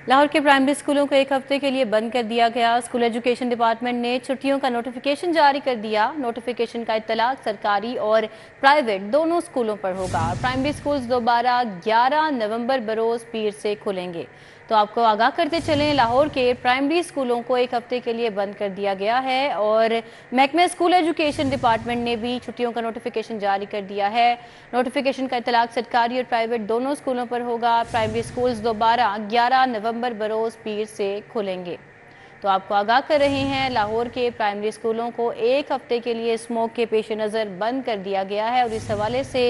लाहौर के प्राइमरी स्कूलों को एक हफ्ते के लिए बंद कर दिया गया। स्कूल एजुकेशन डिपार्टमेंट ने छुट्टियों का नोटिफिकेशन जारी कर दिया। नोटिफिकेशन का इत्तलाक सरकारी और प्राइवेट दोनों स्कूलों पर होगा। प्राइमरी स्कूल्स दोबारा 11 नवंबर बरोज पीर से खुलेंगे। तो आपको आगाह करते चलें, लाहौर के प्राइमरी स्कूलों को एक हफ्ते के लिए बंद कर दिया गया है और महकमे स्कूल एजुकेशन डिपार्टमेंट ने भी छुट्टियों का नोटिफिकेशन जारी कर दिया है। नोटिफिकेशन का इत्तलाक सरकारी और प्राइवेट दोनों स्कूलों पर होगा। प्राइमरी स्कूल्स दोबारा 11 नवंबर बरोज पीर से खुलेंगे। तो आपको आगाह कर रहे हैं, लाहौर के प्राइमरी स्कूलों को एक हफ्ते के लिए स्मोक के पेश नज़र बंद कर दिया गया है और इस हवाले से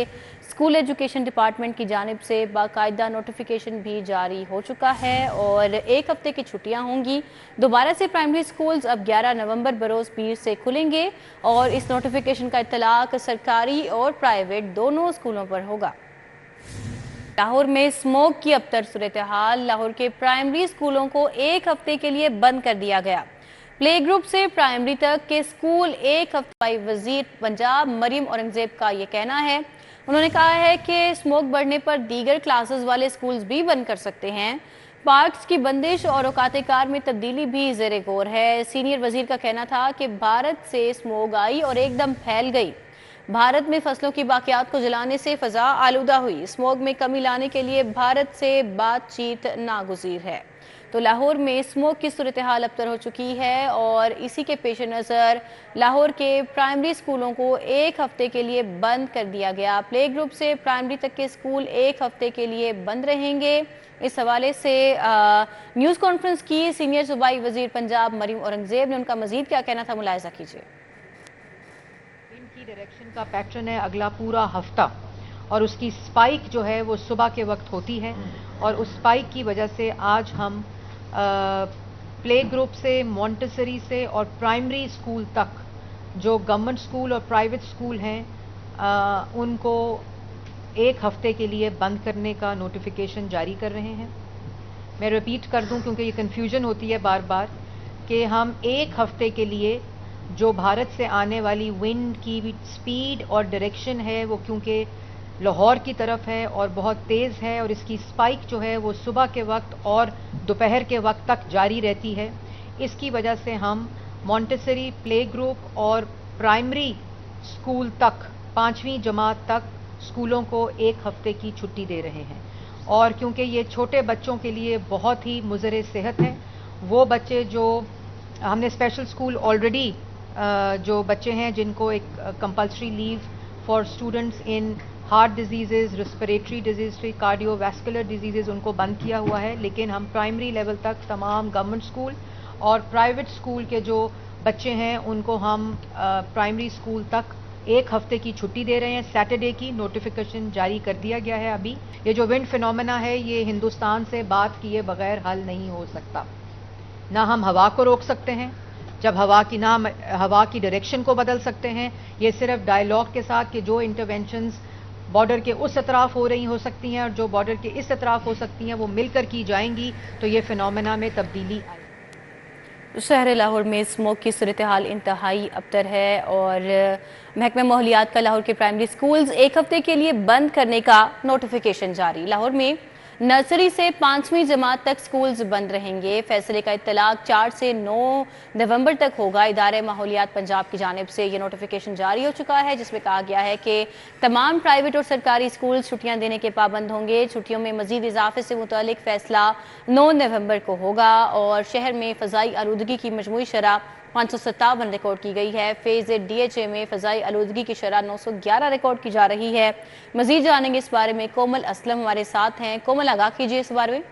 स्कूल एजुकेशन डिपार्टमेंट की जानिब से बाकायदा नोटिफिकेशन भी जारी हो चुका है और एक हफ्ते की छुट्टियां होंगी। दोबारा से प्राइमरी स्कूल्स अब 11 नवंबर बरोज पीर से खुलेंगे और इस नोटिफिकेशन का इत्तलाक सरकारी और प्राइवेट दोनों स्कूलों पर होगा। लाहौर में स्मोक की अबतर सूरत हाल। लाहौर के प्राइमरी स्कूलों को एक हफ्ते के लिए बंद कर दिया गया। प्ले ग्रुप से प्राइमरी तक के स्कूल एक हफ्ते। वजीर पंजाब मरियम औरंगजेब का ये कहना है। उन्होंने कहा है कि स्मोक बढ़ने पर दीगर क्लासेस वाले स्कूल्स भी बंद कर सकते हैं। पार्क्स की बंदिश और औकात कार में तब्दीली भी ज़ेरे गौर है। सीनियर वजीर का कहना था कि भारत से स्मोक आई और एकदम फैल गई। भारत में फसलों की बाकियात को जलाने से फ़ज़ा आलूदा हुई। स्मोक में कमी लाने के लिए भारत से बातचीत नागुज़ीर है। तो लाहौर में स्मोक की सूरत हाल अबतर हो चुकी है और इसी के पेश नज़र लाहौर के प्राइमरी स्कूलों को एक हफ्ते के लिए बंद कर दिया गया। प्ले ग्रुप से प्राइमरी तक के स्कूल एक हफ्ते के लिए बंद रहेंगे। इस हवाले से न्यूज़ कॉन्फ्रेंस की सीनियर सूबाई वजीर पंजाब मरियम औरंगजेब ने। उनका मजीद क्या कहना था, मुलाहिजा कीजिए। की डायरेक्शन का पैटर्न है अगला पूरा हफ्ता और उसकी स्पाइक जो है वो सुबह के वक्त होती है और उस स्पाइक की वजह से आज हम प्ले ग्रुप से, मॉन्टेसरी से और प्राइमरी स्कूल तक जो गवर्नमेंट स्कूल और प्राइवेट स्कूल हैं उनको एक हफ्ते के लिए बंद करने का नोटिफिकेशन जारी कर रहे हैं। मैं रिपीट कर दूं क्योंकि ये कन्फ्यूजन होती है बार बार कि हम एक हफ्ते के लिए जो भारत से आने वाली विंड की स्पीड और डायरेक्शन है वो क्योंकि लाहौर की तरफ है और बहुत तेज़ है और इसकी स्पाइक जो है वो सुबह के वक्त और दोपहर के वक्त तक जारी रहती है। इसकी वजह से हम मॉन्टेसरी, प्ले ग्रुप और प्राइमरी स्कूल तक 5वीं जमात तक स्कूलों को एक हफ्ते की छुट्टी दे रहे हैं। और क्योंकि ये छोटे बच्चों के लिए बहुत ही मुज़र सेहत है, वो बच्चे जो हमने स्पेशल स्कूल ऑलरेडी जो बच्चे हैं जिनको एक compulsory leave for students in heart disease, respiratory disease, cardiovascular disease उनको बंद किया हुआ है। लेकिन हम प्राइमरी लेवल तक तमाम गवर्नमेंट स्कूल और प्राइवेट स्कूल के जो बच्चे हैं उनको हम प्राइमरी स्कूल तक एक हफ्ते की छुट्टी दे रहे हैं। सैटरडे की नोटिफिकेशन जारी कर दिया गया है। अभी ये जो विंड फिनोमेना है ये हिंदुस्तान से बात किए बगैर हल नहीं हो सकता। ना हम हवा को रोक सकते हैं, जब हवा की डायरेक्शन को बदल सकते हैं। ये सिर्फ डायलॉग के साथ कि जो इंटरवेंशंस बॉर्डर के उस अतराफ हो रही हो सकती हैं और जो बॉर्डर के इस अतराफ हो सकती हैं वो मिलकर की जाएंगी तो ये फिनोमेना में तब्दीली आएगी। शहर लाहौर में स्मोक की सूरत हाल इंतहाई अबतर है और महकमा माहौलियात का लाहौर के प्राइमरी स्कूल्स एक हफ्ते के लिए बंद करने का नोटिफिकेशन जारी। लाहौर में नर्सरी से 5वीं जमात तक स्कूल्स बंद रहेंगे। फैसले का इत्तलाक 4 से 9 नवंबर तक होगा। इदारे माहौलियात पंजाब की जानिब से ये नोटिफिकेशन जारी हो चुका है जिसमें कहा गया है कि तमाम प्राइवेट और सरकारी स्कूल छुट्टियां देने के पाबंद होंगे। छुट्टियों में मजीद इजाफे से मुतालिक फैसला 9 नवंबर को होगा और शहर में फ़ज़ाई आलूदगी की मजमूई शरह 557 रिकॉर्ड की गई है। फेज़ DHA में फ़ज़ाई आलूदगी की शरह 911 रिकॉर्ड की जा रही है। मज़ीद जानेंगे इस बारे में, कोमल असलम हमारे साथ हैं। कोमल, आगाह कीजिए इस बारे में।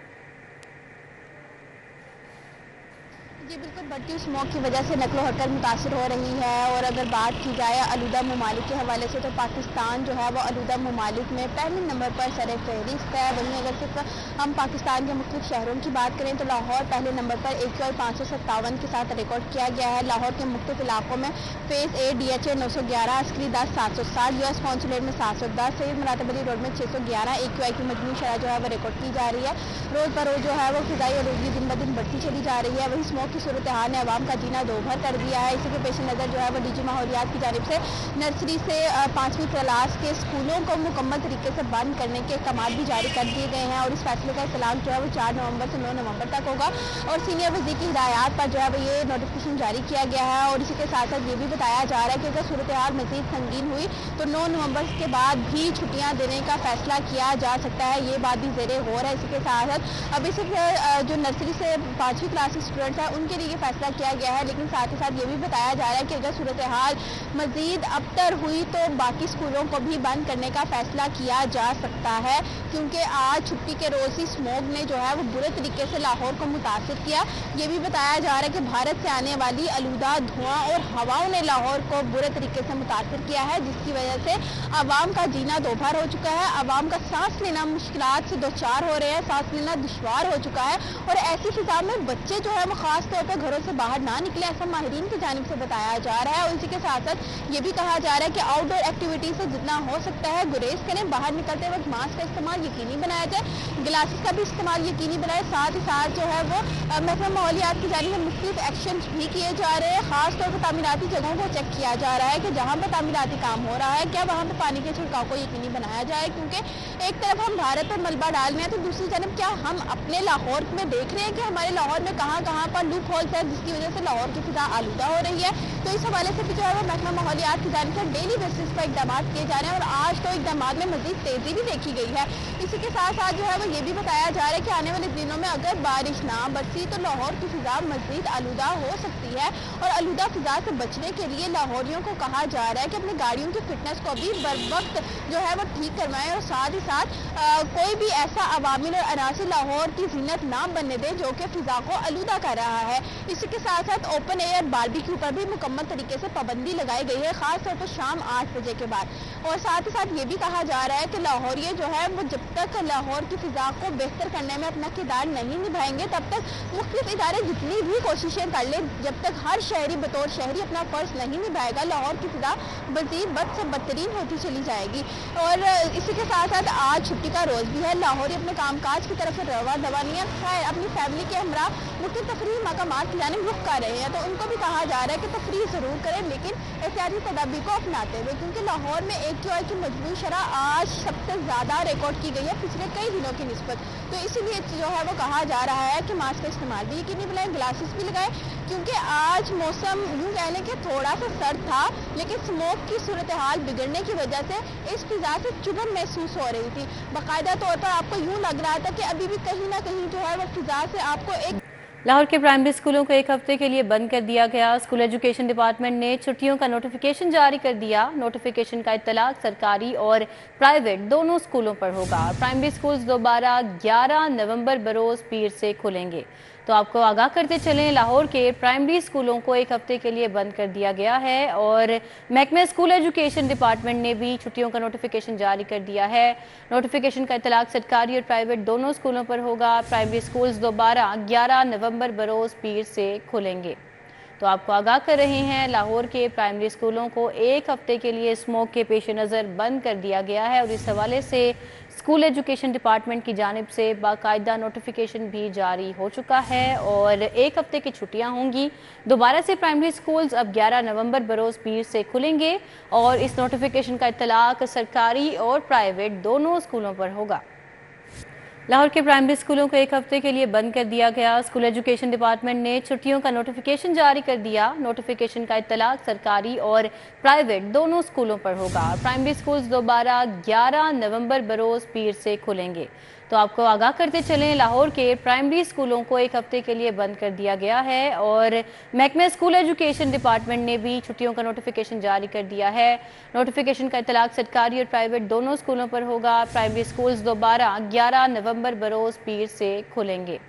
जी बिल्कुल, बढ़ती स्मोक की वजह से नकलो हरकत मुतासर हो रही है और अगर बात की जाए आलूदा ममालिक के हवाले से तो पाकिस्तान जो है वो आलूदा ममालिक में पहले नंबर पर सर फहरिस्त है। वहीं अगर सिर्फ हम पाकिस्तान के मुख्तलिफ शहरों की बात करें तो लाहौर पहले नंबर पर 1,557 के साथ रिकॉर्ड किया गया है। लाहौर के मुख्तलिफ इलाकों में phase A DHA 911, Askari 10 760, US consulate में 710, सैयद मुरातब अली रोड में 611 AQI की मजमूई शरह जो है वो रिकॉर्ड की जा रही है। रोज़ ब रोज़ जो है वो फ़िज़ाई आलूदगी दिन ब दिन बढ़ती चली जा रही है। वहीं स्मोक की सूरत हाल ने आवाम का जीना दोभर कर दिया है। इसी के पेश नज़र जो है वो डीजी माहौलियात की जानिब से नर्सरी से 5वीं क्लास के स्कूलों को मुकम्मल तरीके से बंद करने के अहकाम भी जारी कर दिए गए हैं और इस फैसले का इतलाक जो है वो 4 नवंबर से 9 नवंबर तक होगा और सीनियर वज़ीर की हिदायत पर जो है वो ये नोटिफिकेशन जारी किया गया है। और इसी के साथ साथ ये भी बताया जा रहा है कि अगर सूरत हाल मज़ीद संगीन हुई तो 9 नवंबर के बाद भी छुट्टियाँ देने का फैसला किया जा सकता है। ये बात भी ज़ेरे गौर है। इसी के साथ साथ अभी सिर्फ जो नर्सरी से 5वीं क्लास के स्टूडेंट्स हैं उनके लिए ये फैसला किया गया है, लेकिन साथ ही साथ ये भी बताया जा रहा है कि अगर सूरत हाल मज़ीद अबतर हुई तो बाकी स्कूलों को भी बंद करने का फैसला किया जा सकता है, क्योंकि आज छुट्टी के रोज़ ही स्मोक ने जो है वो बुरे तरीके से लाहौर को मुतासिर किया। ये भी बताया जा रहा है कि भारत से आने वाली आलूदा धुआं और हवाओं ने लाहौर को बुरे तरीके से मुतासिर किया है, जिसकी वजह से आवाम का जीना दोभर हो चुका है। आवाम का सांस लेना मुश्किलात से दो चार हो रहे हैं, सांस लेना दुश्वार हो चुका है और ऐसी फिजा में बच्चे जो है वो खास तौर पर घरों से बाहर ना निकले, ऐसा माहिरीन की जानिब से बताया जा रहा है। और इसी के साथ साथ ये भी कहा जा रहा है कि आउटडोर एक्टिविटीज से जितना हो सकता है गुरेज करें, बाहर निकलते वक्त मास्क का इस्तेमाल यकीनी बनाया जाए, गिलासेस का भी इस्तेमाल यकीनी बनाए। साथ ही साथ जो है वो महकमा माहौलियात की जानिब से मुख्तलिफ एक्शन भी किए जा रहे हैं। खास तौर पर तामीराती जगहों को चेक किया जा रहा है कि जहाँ पर तामीराती काम हो रहा है क्या वहाँ पर पानी के छिड़काव को यकीनी बनाया जाए, क्योंकि एक तरफ हम भारत पर मलबा डाल रहे हैं तो दूसरी जानब क्या हम अपने लाहौर में देख रहे हैं कि हमारे लाहौर में कहाँ कहाँ पर लूप होल्स है जिसकी वजह से लाहौर की फिजा आलूदा हो रही है। तो इस हवाले से भी जो है वो महकमा माहौलियात की जानिब से डेली बेसिस पर इकदाम किए जा रहे हैं और आज तो इकदाम में मजीद तेजी भी देखी गई है। इसी के साथ साथ जो है वो ये भी बताया जा रहा है कि आने वाले दिनों में अगर बारिश ना बरसी तो लाहौर की फिजा मजीद आलूदा हो सकती है और आलूदा फिजा से बचने के लिए लाहौरियों को कहा जा रहा है कि अपनी गाड़ियों की फिटनेस को भी बर वक्त जो है वो ठीक करवाएं और साथ ही साथ कोई भी ऐसा अवामिल और अनासिर लाहौर की जीनत ना बनने दे जो कि फिजा को आलूदा कर रहा है। इसी के साथ साथ ओपन एयर बारबेक्यू पर भी मुकम्मल तरीके से पाबंदी लगाई गई है, खास तौर पर शाम 8 बजे के बाद। और साथ ही साथ ये भी कहा जा रहा है कि लाहौरिये जो है वो जब तक लाहौर की फिजा को बेहतर करने में अपना किरदार नहीं निभाएंगे तब तक मुख्तलिफ इदारे जितनी भी कोशिशें कर ले, जब तक हर शहरी बतौर शहरी अपना फर्ज नहीं निभाएगा लाहौर की फिजा मज़ीद बद से बदतरीन होती चली जाएगी। और इसी के साथ साथ आज छुट्टी का रोज़ भी है, लाहौरी अपने कामकाज की तरफ रवा दवा नहीं है, अपनी फैमिली के हमरा मुख्य तफरीह मकामात की जानिब रुख कर रहे हैं, तो उनको भी कहा जा रहा है कि तफरीह ज़रूर करें लेकिन एहतियाती तदाबीर को अपनाते हुए, क्योंकि लाहौर में AQI की मजमूई शरह आज सबसे ज़्यादा रिकॉर्ड की गई है पिछले कई दिनों की निस्बत। तो इसीलिए जो है वो कहा जा रहा है कि मास्क का इस्तेमाल भी यकीनी बनाएं, ग्लासेस भी लगाएं, क्योंकि आज मौसम यूँ कह लें कि थोड़ा सा सर्द था लेकिन स्मोक की सूरत हाल बिगड़ने की वजह से इस फिजा से चुभन महसूस हो रही थी। बाकायदा तौर पर आपको यूँ लग रहा था कि अभी भी कहीं ना कहीं जो है वो फिजा से आपको एक लाहौर के प्राइमरी स्कूलों को एक हफ्ते के लिए बंद कर दिया गया। स्कूल एजुकेशन डिपार्टमेंट ने छुट्टियों का नोटिफिकेशन जारी कर दिया। नोटिफिकेशन का इत्तलाक सरकारी और प्राइवेट दोनों स्कूलों पर होगा। प्राइमरी स्कूल्स दोबारा 11 नवंबर बरोज़ पीर से खुलेंगे। तो आपको आगाह करते चलें, लाहौर के प्राइमरी स्कूलों को एक हफ्ते के लिए बंद कर दिया गया है और महकमे स्कूल एजुकेशन डिपार्टमेंट ने भी छुट्टियों का नोटिफिकेशन जारी कर दिया है। नोटिफिकेशन का इत्तलाक सरकारी और प्राइवेट दोनों स्कूलों पर होगा। प्राइमरी स्कूल्स दोबारा 11 नवंबर बरोज़ पीर से खुलेंगे। तो आपको आगाह कर रहे हैं, लाहौर के प्राइमरी स्कूलों को एक हफ्ते के लिए स्मोक के पेश नज़र बंद कर दिया गया है और इस हवाले से स्कूल एजुकेशन डिपार्टमेंट की जानिब से बाकायदा नोटिफिकेशन भी जारी हो चुका है और एक हफ्ते की छुट्टियां होंगी। दोबारा से प्राइमरी स्कूल्स अब 11 नवंबर बरोज़ पीर से खुलेंगे और इस नोटिफिकेशन का इत्तलाक सरकारी और प्राइवेट दोनों स्कूलों पर होगा। लाहौर के प्राइमरी स्कूलों को एक हफ्ते के लिए बंद कर दिया गया। स्कूल एजुकेशन डिपार्टमेंट ने छुट्टियों का नोटिफिकेशन जारी कर दिया। नोटिफिकेशन का इत्तलाक सरकारी और प्राइवेट दोनों स्कूलों पर होगा। प्राइमरी स्कूल्स दोबारा 11 नवंबर बरोज़ पीर से खुलेंगे। तो आपको आगाह करते चलें, लाहौर के प्राइमरी स्कूलों को एक हफ्ते के लिए बंद कर दिया गया है और महकमे स्कूल एजुकेशन डिपार्टमेंट ने भी छुट्टियों का नोटिफिकेशन जारी कर दिया है। नोटिफिकेशन का इत्तलाक सरकारी और प्राइवेट दोनों स्कूलों पर होगा। प्राइमरी स्कूल्स दोबारा 11 नवंबर बरोज़ पीर से खुलेंगे।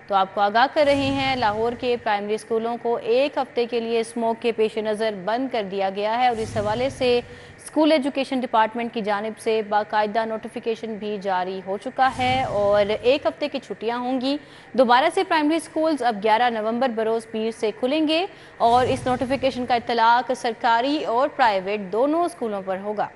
तो आपको आगाह कर रहे हैं, लाहौर के प्राइमरी स्कूलों को एक हफ्ते के लिए स्मोक के पेश नज़र बंद कर दिया गया है और इस हवाले से स्कूल एजुकेशन डिपार्टमेंट की जानिब से बाकायदा नोटिफिकेशन भी जारी हो चुका है और एक हफ्ते की छुट्टियां होंगी। दोबारा से प्राइमरी स्कूल्स अब 11 नवंबर बरोज़ पीर से खुलेंगे और इस नोटिफिकेशन का इत्तलाक सरकारी और प्राइवेट दोनों स्कूलों पर होगा।